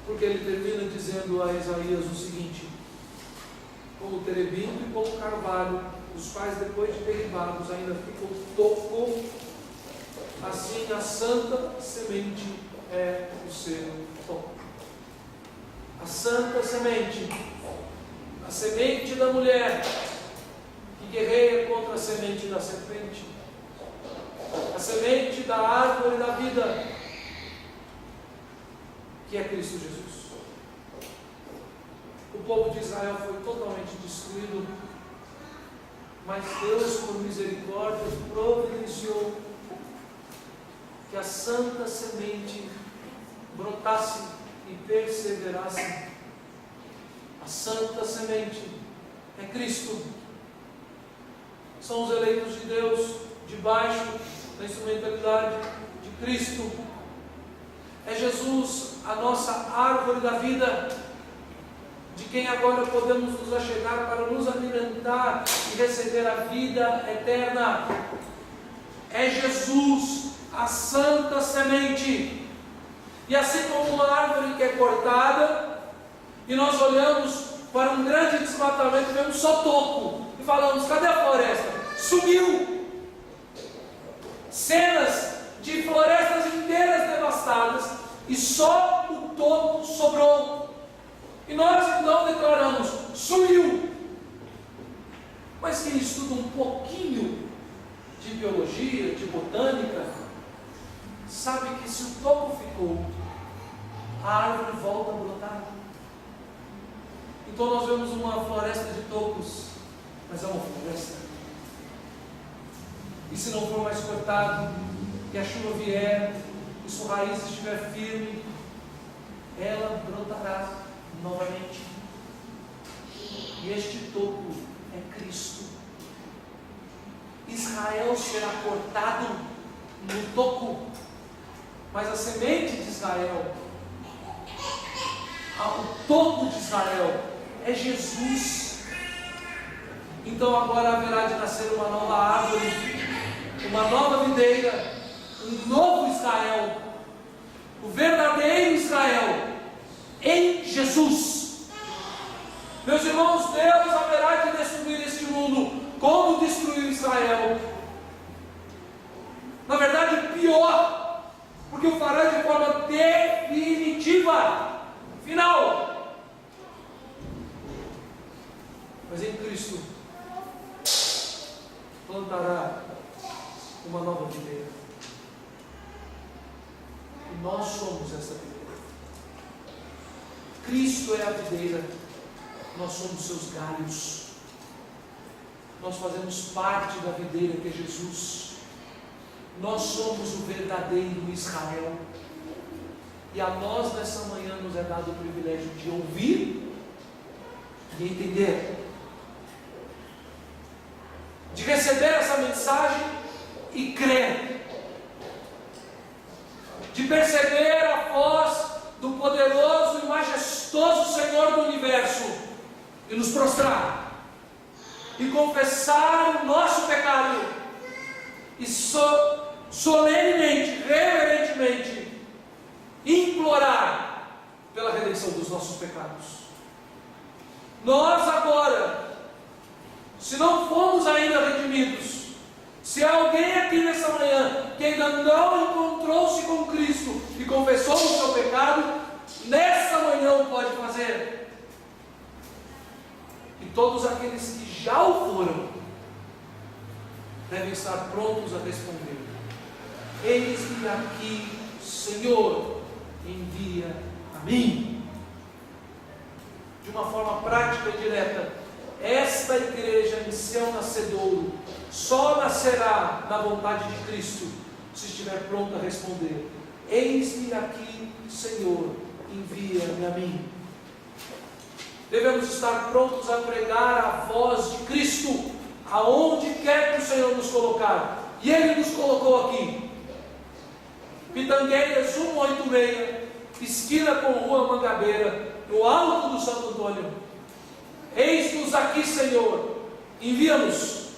Porque ele termina dizendo a Isaías o seguinte: como o terebinto e como o carvalho, os quais depois de derribados ainda ficam toco, assim a santa semente é o seu toco. A santa semente, a semente da mulher que guerreia contra a semente da serpente, a semente da árvore da vida, que é Cristo Jesus. O povo de Israel foi totalmente destruído, mas Deus, por misericórdia, providenciou que a santa semente brotasse e perseverasse. A santa semente é Cristo. São os eleitos de Deus, debaixo da instrumentalidade de Cristo. É Jesus, a nossa árvore da vida, de quem agora podemos nos achegar para nos alimentar e receber a vida eterna. É Jesus, a santa semente. E assim como uma árvore que é cortada, e nós olhamos para um grande desmatamento, vemos só toco, e falamos: cadê a floresta? Sumiu! Cenas de florestas inteiras devastadas, e só o toco sobrou. E nós então declaramos: sumiu! Mas quem estuda um pouquinho de biologia, de botânica, sabe que se o toco ficou, a árvore volta a brotar. Então nós vemos uma floresta de tocos, mas é uma floresta. E se não for mais cortado, e a chuva vier, e sua raiz estiver firme, ela brotará novamente. E este toco é Cristo. Israel será cortado no toco, mas a semente de Israel, o toco de Israel é Jesus. Então agora haverá de nascer uma nova árvore, uma nova videira, um novo Israel, o verdadeiro Israel em Jesus. Meus irmãos, Deus haverá de destruir este mundo como destruiu Israel. Na verdade, pior, porque o fará de forma definitiva, final. Mas em Cristo plantará uma nova videira. E nós somos essa videira. Cristo é a videira, nós somos seus galhos. Nós fazemos parte da videira que é Jesus. Nós somos o verdadeiro Israel. E a nós nessa manhã nos é dado o privilégio de ouvir e entender, de receber essa mensagem e crer, de perceber a voz do poderoso e majestoso Senhor do Universo e nos prostrar e confessar o nosso pecado e solenemente, reverentemente implorar pela redenção dos nossos pecados. Nós agora, se não fomos ainda redimidos, se há alguém aqui nessa manhã que ainda não encontrou-se com Cristo e confessou o seu pecado, nessa manhã o pode fazer. E todos aqueles que já o foram devem estar prontos a responder: eis-me aqui, Senhor, envia a mim. De uma forma prática e direta, esta igreja em seu nascedouro só nascerá na vontade de Cristo se estiver pronta a responder: eis-me aqui, Senhor, envia-me a mim. Devemos estar prontos a pregar a voz de Cristo, aonde quer que o Senhor nos colocar, e Ele nos colocou aqui. Pitangueiras 186, esquina com Rua Mangabeira, no alto do Santo Antônio. Eis-nos aqui, Senhor, envia-nos.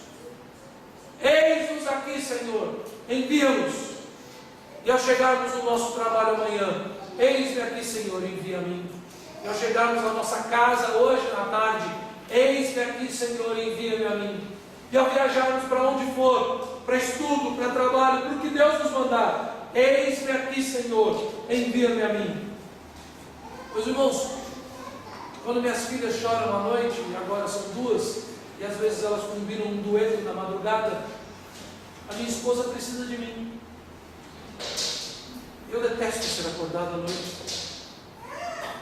Eis-nos aqui, Senhor, envia-nos. E ao chegarmos no nosso trabalho amanhã, eis-me aqui, Senhor, envia a mim. E ao chegarmos na nossa casa hoje na tarde, eis-me aqui, Senhor, envia-me a mim. E ao viajarmos para onde for, para estudo, para trabalho, para o que Deus nos mandar, eis-me aqui, Senhor, envia-me a mim. Meus irmãos, quando minhas filhas choram à noite, e agora são 2, e às vezes elas combinam um dueto na madrugada, a minha esposa precisa de mim. Eu detesto ser acordado à noite.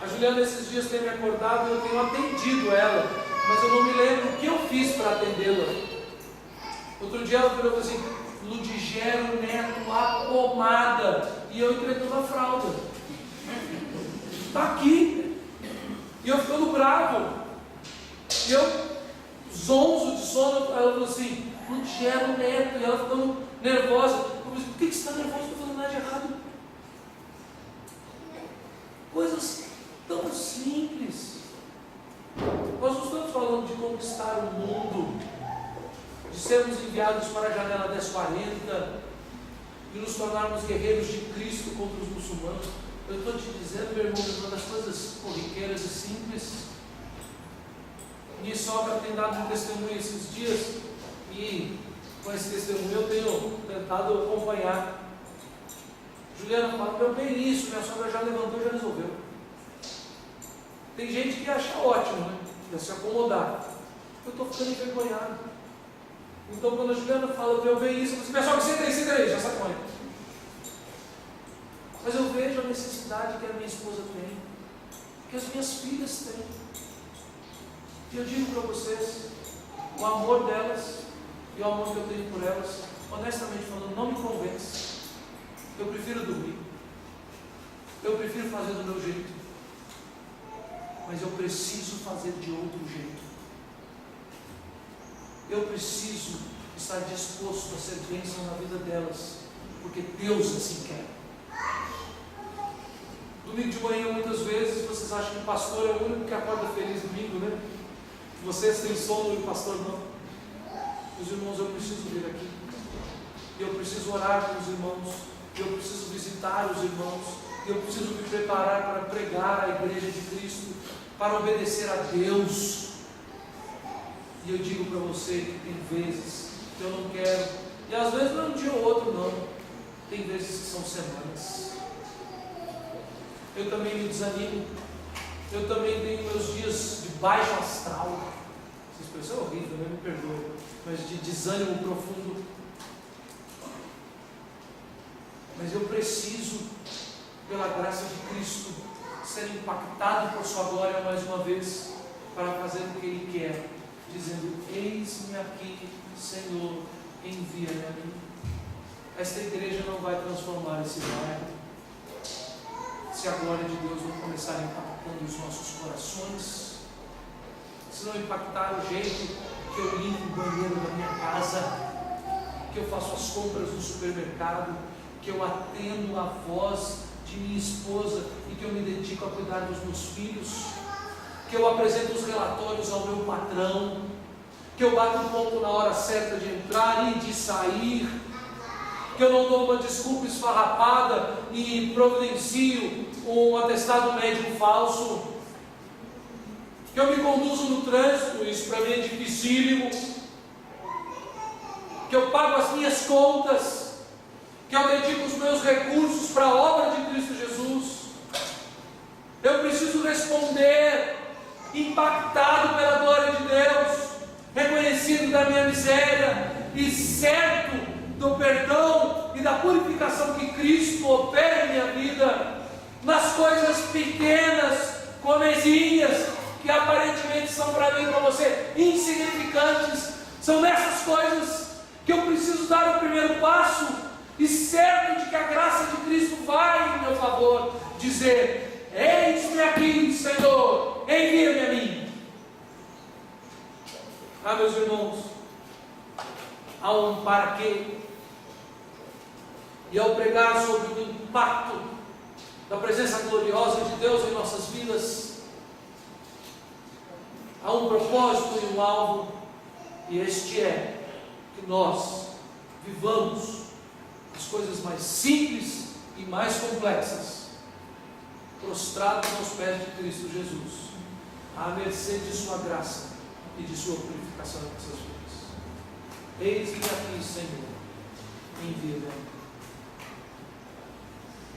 A Juliana esses dias tem me acordado e eu tenho atendido ela, mas eu não me lembro o que eu fiz para atendê-la. Outro dia ela virou assim: Ludigero Neto, a pomada, e eu entregando a fralda. Está aqui. E eu ficando bravo. E eu, zonzo de sono, ela falou assim: Ludigero Neto, e ela ficando nervosa. Eu falei: por que você está nervosa? Não estou fazendo nada de errado. Coisas tão simples. Nós não estamos falando de conquistar o mundo, de sermos enviados para a janela 1040, de nos tornarmos guerreiros de Cristo contra os muçulmanos. Eu estou te dizendo, meu irmão, uma das coisas corriqueiras e simples. Minha sogra tem dado um testemunho esses dias, e com esse testemunho eu tenho tentado acompanhar. Juliana fala: meu bem, isso, minha sogra já levantou e já resolveu. Tem gente que acha ótimo, né? Vai se acomodar. Eu estou ficando envergonhado. Então, quando a Juliana fala: meu bem, isso, eu digo: minha sogra, senta aí, já sabe. Mas eu vejo a necessidade que a minha esposa tem, que as minhas filhas têm. E eu digo para vocês, o amor delas e o amor que eu tenho por elas, honestamente falando, não me convence. Eu prefiro dormir, eu prefiro fazer do meu jeito, mas eu preciso fazer de outro jeito. Eu preciso estar disposto a ser bênção na vida delas, porque Deus assim quer. Domingo de manhã, muitas vezes, vocês acham que o pastor é o único que acorda feliz domingo, né? Vocês têm sono e o pastor não. Meus irmãos, eu preciso vir aqui, eu preciso orar com os irmãos, eu preciso visitar os irmãos, eu preciso me preparar para pregar a igreja de Cristo, para obedecer a Deus. E eu digo para você que tem vezes que eu não quero, e às vezes não é um dia ou outro não, tem vezes que são semanas. Eu também me desanimo, eu também tenho meus dias de baixo astral, essa expressão é horrível, né? Me perdoe, mas de desânimo profundo. Mas eu preciso, pela graça de Cristo, ser impactado por sua glória mais uma vez, para fazer o que Ele quer, dizendo: eis-me aqui, Senhor, envia-me a mim. Esta igreja não vai transformar esse bairro se a glória de Deus não começar impactando os nossos corações, se não impactar o jeito que eu limpo o banheiro da minha casa, que eu faço as compras no supermercado, que eu atendo a voz de minha esposa e que eu me dedico a cuidar dos meus filhos, que eu apresento os relatórios ao meu patrão, que eu bato um ponto na hora certa de entrar e de sair, que eu não dou uma desculpa esfarrapada e providencio um atestado médico falso, que eu me conduzo no trânsito, isso para mim é dificílimo, que eu pago as minhas contas, que eu dedico os meus recursos para a obra de Cristo Jesus. Eu preciso responder impactado pela glória de Deus, reconhecido da minha miséria e certo do perdão e da purificação que Cristo opera em minha vida, nas coisas pequenas, comezinhas, que aparentemente são para mim e para você insignificantes. São nessas coisas que eu preciso dar o primeiro passo, e certo de que a graça de Cristo vai dizer: eis-me aqui, Senhor, envia-me a mim. Ah, meus irmãos, há um para quê. E ao pregar sobre o impacto da presença gloriosa de Deus em nossas vidas, há um propósito e um alvo, e este é que nós vivamos as coisas mais simples e mais complexas, prostrados aos pés de Cristo Jesus, à mercê de sua graça e de sua purificação em nossas vidas. Eis-me aqui, Senhor, envia-me.